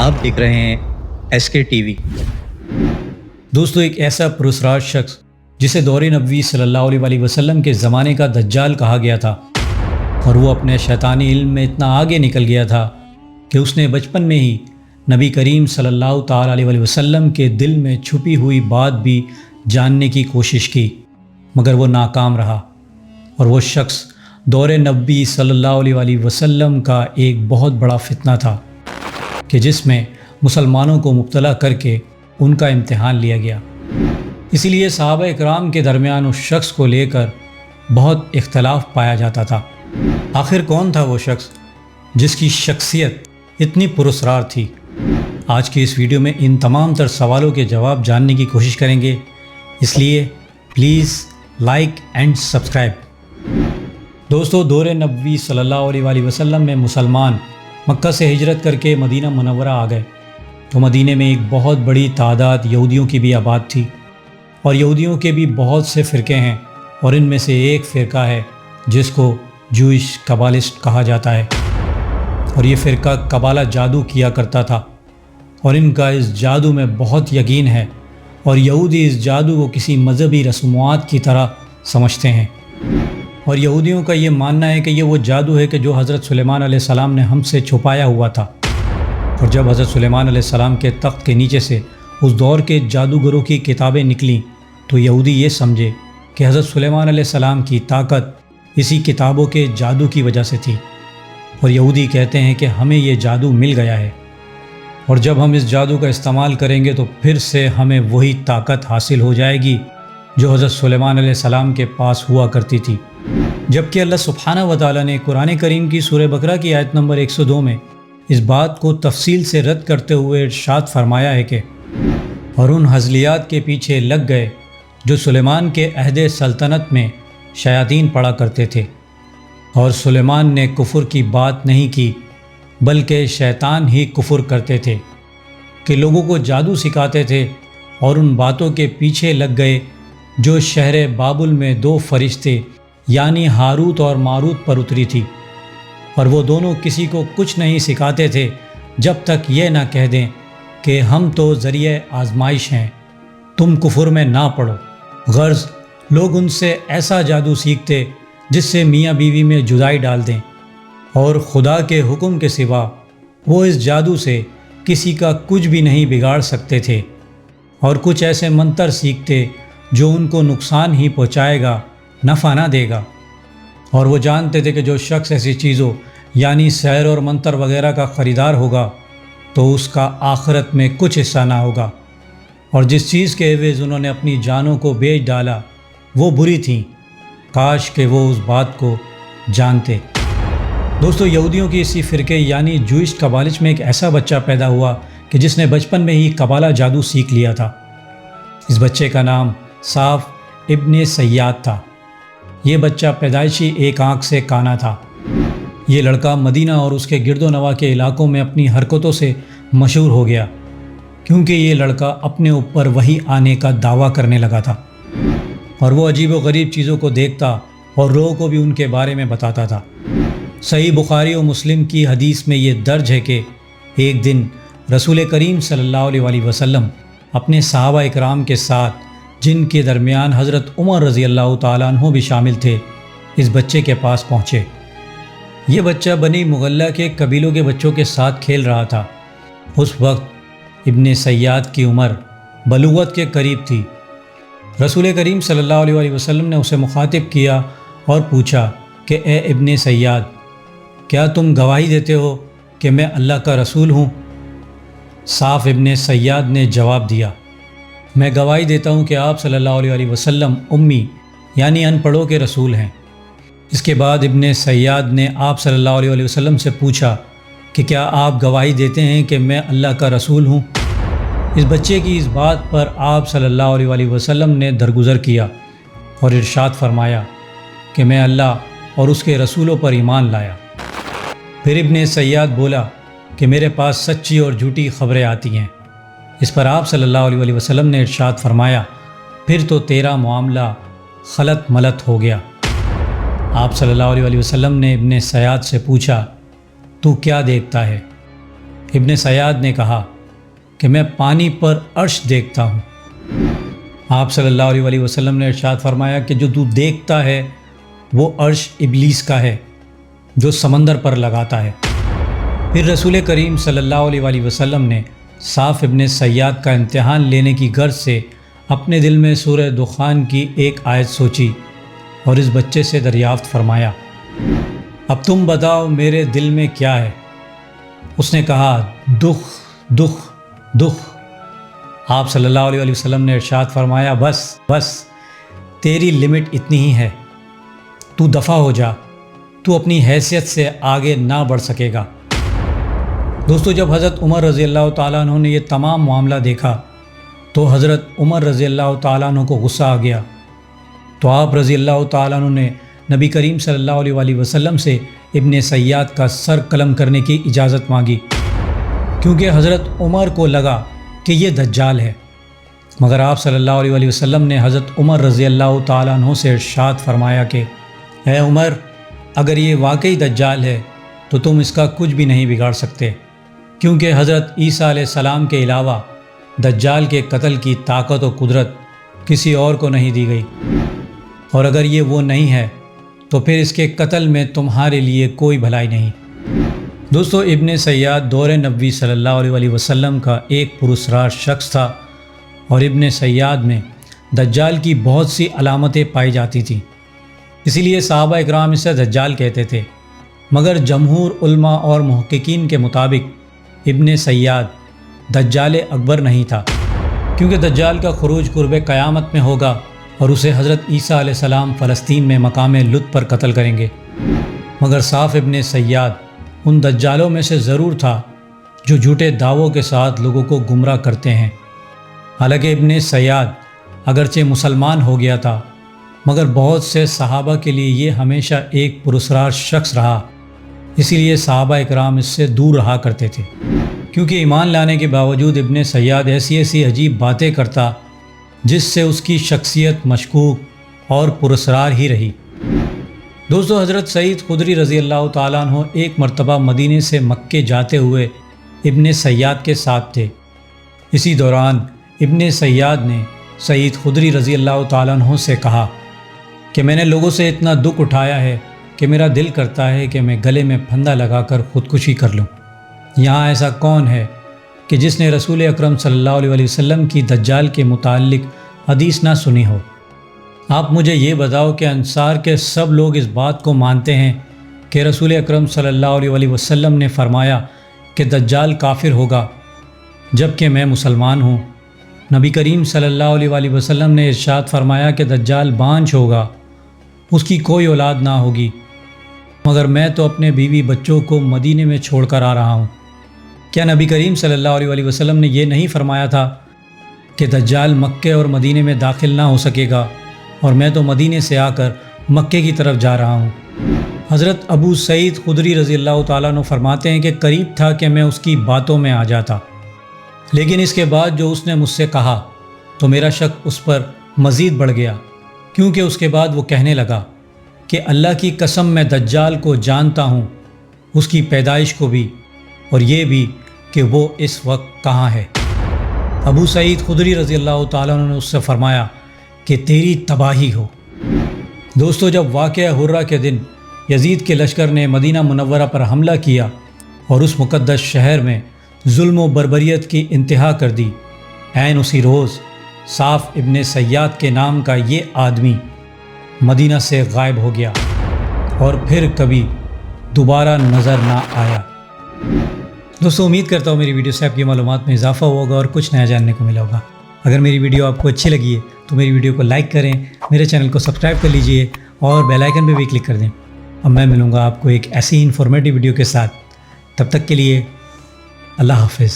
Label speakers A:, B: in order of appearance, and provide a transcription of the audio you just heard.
A: آپ دیکھ رہے ہیں ایس کے ٹی وی۔ دوستو، ایک ایسا پراسرار شخص جسے دور نبوی صلی اللہ علیہ وسلم کے زمانے کا دجال کہا گیا تھا، اور وہ اپنے شیطانی علم میں اتنا آگے نکل گیا تھا کہ اس نے بچپن میں ہی نبی کریم صلی اللہ تعالیٰ علیہ وسلم کے دل میں چھپی ہوئی بات بھی جاننے کی کوشش کی، مگر وہ ناکام رہا۔ اور وہ شخص دور نبوی صلی اللہ علیہ وسلم کا ایک بہت بڑا فتنہ تھا کہ جس میں مسلمانوں کو مبتلا کر کے ان کا امتحان لیا گیا۔ اسی لیے صحابہ اکرام کے درمیان اس شخص کو لے کر بہت اختلاف پایا جاتا تھا۔ آخر کون تھا وہ شخص جس کی شخصیت اتنی پراسرار تھی؟ آج کی اس ویڈیو میں ان تمام تر سوالوں کے جواب جاننے کی کوشش کریں گے، اس لیے پلیز لائک اینڈ سبسکرائب۔ دوستو، دور نبوی صلی اللہ علیہ وسلم میں مسلمان مکہ سے ہجرت کر کے مدینہ منورہ آ گئے تو مدینہ میں ایک بہت بڑی تعداد یہودیوں کی بھی آباد تھی، اور یہودیوں کے بھی بہت سے فرقے ہیں، اور ان میں سے ایک فرقہ ہے جس کو جوئش کبالسٹ کہا جاتا ہے، اور یہ فرقہ قبالہ جادو کیا کرتا تھا، اور ان کا اس جادو میں بہت یقین ہے، اور یہودی اس جادو کو کسی مذہبی رسومات کی طرح سمجھتے ہیں، اور یہودیوں کا یہ ماننا ہے کہ یہ وہ جادو ہے کہ جو حضرت سلیمان علیہ السلام نے ہم سے چھپایا ہوا تھا۔ اور جب حضرت سلیمان علیہ السلام کے تخت کے نیچے سے اس دور کے جادوگروں کی کتابیں نکلیں تو یہودی یہ سمجھے کہ حضرت سلیمان علیہ السلام کی طاقت اسی کتابوں کے جادو کی وجہ سے تھی، اور یہودی کہتے ہیں کہ ہمیں یہ جادو مل گیا ہے، اور جب ہم اس جادو کا استعمال کریں گے تو پھر سے ہمیں وہی طاقت حاصل ہو جائے گی جو حضرت سلیمان علیہ السلام کے پاس ہوا کرتی تھی۔ جبکہ اللہ سبحانہ و تعالیٰ نے قرآن کریم کی سورہ بقرہ کی آیت نمبر 102 میں اس بات کو تفصیل سے رد کرتے ہوئے ارشاد فرمایا ہے کہ اور ان ہزلیات کے پیچھے لگ گئے جو سلیمان کے عہد سلطنت میں شیاطین پڑا کرتے تھے، اور سلیمان نے کفر کی بات نہیں کی بلکہ شیطان ہی کفر کرتے تھے کہ لوگوں کو جادو سکھاتے تھے، اور ان باتوں کے پیچھے لگ گئے جو شہر بابل میں دو فرشتے یعنی ہاروت اور ماروت پر اتری تھی، اور وہ دونوں کسی کو کچھ نہیں سکھاتے تھے جب تک یہ نہ کہہ دیں کہ ہم تو ذریعہ آزمائش ہیں، تم کفر میں نہ پڑو۔ غرض لوگ ان سے ایسا جادو سیکھتے جس سے میاں بیوی میں جدائی ڈال دیں، اور خدا کے حکم کے سوا وہ اس جادو سے کسی کا کچھ بھی نہیں بگاڑ سکتے تھے، اور کچھ ایسے منتر سیکھتے جو ان کو نقصان ہی پہنچائے گا، نفع نہ دے گا، اور وہ جانتے تھے کہ جو شخص ایسی چیزوں یعنی سحر اور منتر وغیرہ کا خریدار ہوگا تو اس کا آخرت میں کچھ حصہ نہ ہوگا، اور جس چیز کے عوض انہوں نے اپنی جانوں کو بیچ ڈالا وہ بری تھیں، کاش کہ وہ اس بات کو جانتے۔ دوستو، یہودیوں کی اسی فرقے یعنی جوئش کبالسٹ میں ایک ایسا بچہ پیدا ہوا کہ جس نے بچپن میں ہی قبالہ جادو سیکھ لیا تھا۔ اس بچے کا نام صاف ابن سیاد تھا۔ یہ بچہ پیدائشی ایک آنکھ سے کانا تھا۔ یہ لڑکا مدینہ اور اس کے گرد و نواح کے علاقوں میں اپنی حرکتوں سے مشہور ہو گیا، کیونکہ یہ لڑکا اپنے اوپر وحی آنے کا دعویٰ کرنے لگا تھا، اور وہ عجیب و غریب چیزوں کو دیکھتا اور لوگوں کو بھی ان کے بارے میں بتاتا تھا۔ صحیح بخاری و مسلم کی حدیث میں یہ درج ہے کہ ایک دن رسول کریم صلی اللہ علیہ وسلم اپنے صحابہ اکرام کے ساتھ، جن کے درمیان حضرت عمر رضی اللہ تعالیٰ عنہ بھی شامل تھے، اس بچے کے پاس پہنچے۔ یہ بچہ بنی مغلہ کے قبیلوں کے بچوں کے ساتھ کھیل رہا تھا۔ اس وقت ابن سیاد کی عمر بلوغت کے قریب تھی۔ رسول کریم صلی اللہ علیہ وسلم نے اسے مخاطب کیا اور پوچھا کہ اے ابن سیاد، کیا تم گواہی دیتے ہو کہ میں اللہ کا رسول ہوں؟ صاف ابن سیاد نے جواب دیا، میں گواہی دیتا ہوں کہ آپ صلی اللہ علیہ وسلم امی یعنی ان پڑھوں کے رسول ہیں۔ اس کے بعد ابن سیاد نے آپ صلی اللہ علیہ وسلم سے پوچھا کہ کیا آپ گواہی دیتے ہیں کہ میں اللہ کا رسول ہوں؟ اس بچے کی اس بات پر آپ صلی اللہ علیہ وسلم نے درگزر کیا اور ارشاد فرمایا کہ میں اللہ اور اس کے رسولوں پر ایمان لایا۔ پھر ابن سیاد بولا کہ میرے پاس سچی اور جھوٹی خبریں آتی ہیں۔ اس پر آپ صلی اللہ علیہ وسلم نے ارشاد فرمایا، پھر تو تیرا معاملہ خلط ملط ہو گیا۔ آپ صلی اللہ علیہ وسلم نے ابن سیاد سے پوچھا، تو کیا دیکھتا ہے؟ ابن سیاد نے کہا کہ میں پانی پر عرش دیکھتا ہوں۔ آپ صلی اللہ علیہ وسلم نے ارشاد فرمایا کہ جو تو دیکھتا ہے وہ عرش ابلیس کا ہے جو سمندر پر لگاتا ہے۔ پھر رسول کریم صلی اللہ علیہ وسلم نے صاف ابن سیاد کا امتحان لینے کی غرض سے اپنے دل میں سورہ دخان کی ایک آیت سوچی اور اس بچے سے دریافت فرمایا، اب تم بتاؤ میرے دل میں کیا ہے؟ اس نے کہا، دکھ دکھ دکھ۔ آپ صلی اللہ علیہ وسلم نے ارشاد فرمایا، بس تیری لمٹ اتنی ہی ہے، تو دفع ہو جا، تو اپنی حیثیت سے آگے نہ بڑھ سکے گا۔ دوستو، جب حضرت عمر رضی اللہ تعالیٰ عنہ نے یہ تمام معاملہ دیکھا تو حضرت عمر رضی اللہ تعالیٰ عنہ کو غصہ آ گیا، تو آپ رضی اللہ تعالیٰ عنہ نے نبی کریم صلی اللہ علیہ وسلم سے ابن سیاد کا سر قلم کرنے کی اجازت مانگی، کیونکہ حضرت عمر کو لگا کہ یہ دجال ہے۔ مگر آپ صلی اللہ علیہ وسلم نے حضرت عمر رضی اللہ تعالیٰ عنہ سے ارشاد فرمایا کہ اے عمر، اگر یہ واقعی دجال ہے تو تم اس کا کچھ بھی نہیں بگاڑ سکتے، کیونکہ حضرت عیسیٰ علیہ السلام کے علاوہ دجال کے قتل کی طاقت و قدرت کسی اور کو نہیں دی گئی، اور اگر یہ وہ نہیں ہے تو پھر اس کے قتل میں تمہارے لیے کوئی بھلائی نہیں۔ دوستو، ابن سیاد دور نبوی صلی اللہ علیہ وسلم کا ایک پراسرار شخص تھا، اور ابن سیاد میں دجال کی بہت سی علامتیں پائی جاتی تھیں، اسی لیے صحابہ اکرام اسے دجال کہتے تھے۔ مگر جمہور علماء اور محققین کے مطابق ابن سیاد دجال اکبر نہیں تھا، کیونکہ دجال کا خروج قرب قیامت میں ہوگا اور اسے حضرت عیسیٰ علیہ السلام فلسطین میں مقام لد پر قتل کریں گے۔ مگر صاف ابن سیاد ان دجالوں میں سے ضرور تھا جو جھوٹے دعووں کے ساتھ لوگوں کو گمراہ کرتے ہیں۔ حالانکہ ابن سیاد اگرچہ مسلمان ہو گیا تھا، مگر بہت سے صحابہ کے لیے یہ ہمیشہ ایک پراسرار شخص رہا، اسی لیے صحابہ اکرام اس سے دور رہا کرتے تھے، کیونکہ ایمان لانے کے باوجود ابن سیاد ایسی عجیب باتیں کرتا جس سے اس کی شخصیت مشکوک اور پراسرار ہی رہی۔ دوستو، حضرت سعید خدری رضی اللہ تعالیٰ عنہ ایک مرتبہ مدینے سے مکے جاتے ہوئے ابن سیاد کے ساتھ تھے۔ اسی دوران ابن سیاد نے سعید خدری رضی اللہ تعالیٰ عنہ سے کہا کہ میں نے لوگوں سے اتنا دکھ اٹھایا ہے کہ میرا دل کرتا ہے کہ میں گلے میں پھندا لگا کر خودکشی کر لوں۔ یہاں ایسا کون ہے کہ جس نے رسول اکرم صلی اللہ علیہ وسلم کی دجال کے متعلق حدیث نہ سنی ہو؟ آپ مجھے یہ بتاؤ کہ انصار کے سب لوگ اس بات کو مانتے ہیں کہ رسول اکرم صلی اللہ علیہ وسلم نے فرمایا کہ دجال کافر ہوگا، جبکہ میں مسلمان ہوں۔ نبی کریم صلی اللہ علیہ وسلم نے ارشاد فرمایا کہ دجال بانجھ ہوگا، اس کی کوئی اولاد نہ ہوگی، مگر میں تو اپنے بیوی بچوں کو مدینے میں چھوڑ کر آ رہا ہوں۔ کیا نبی کریم صلی اللہ علیہ وسلم نے یہ نہیں فرمایا تھا کہ دجال مکے اور مدینے میں داخل نہ ہو سکے گا، اور میں تو مدینے سے آ کر مکے کی طرف جا رہا ہوں؟ حضرت ابو سعید خدری رضی اللہ تعالیٰ عنہ فرماتے ہیں کہ قریب تھا کہ میں اس کی باتوں میں آ جاتا، لیکن اس کے بعد جو اس نے مجھ سے کہا تو میرا شک اس پر مزید بڑھ گیا، کیونکہ اس کے بعد وہ کہنے لگا کہ اللہ کی قسم میں دجال کو جانتا ہوں، اس کی پیدائش کو بھی، اور یہ بھی کہ وہ اس وقت کہاں ہے۔ ابو سعید خدری رضی اللہ تعالیٰ عنہ نے اس سے فرمایا کہ تیری تباہی ہو۔ دوستو، جب واقعہ حرہ کے دن یزید کے لشکر نے مدینہ منورہ پر حملہ کیا اور اس مقدس شہر میں ظلم و بربریت کی انتہا کر دی، عین اسی روز صاف ابن سیاد کے نام کا یہ آدمی مدینہ سے غائب ہو گیا اور پھر کبھی دوبارہ نظر نہ آیا۔ دوستو، امید کرتا ہوں میری ویڈیو سے آپ کی معلومات میں اضافہ ہوگا اور کچھ نیا جاننے کو ملا ہوگا۔ اگر میری ویڈیو آپ کو اچھی لگی ہے تو میری ویڈیو کو لائک کریں، میرے چینل کو سبسکرائب کر لیجئے اور بیل آئیکن پہ بھی کلک کر دیں۔ اب میں ملوں گا آپ کو ایک ایسی انفارمیٹیو ویڈیو کے ساتھ، تب تک کے لیے اللہ حافظ۔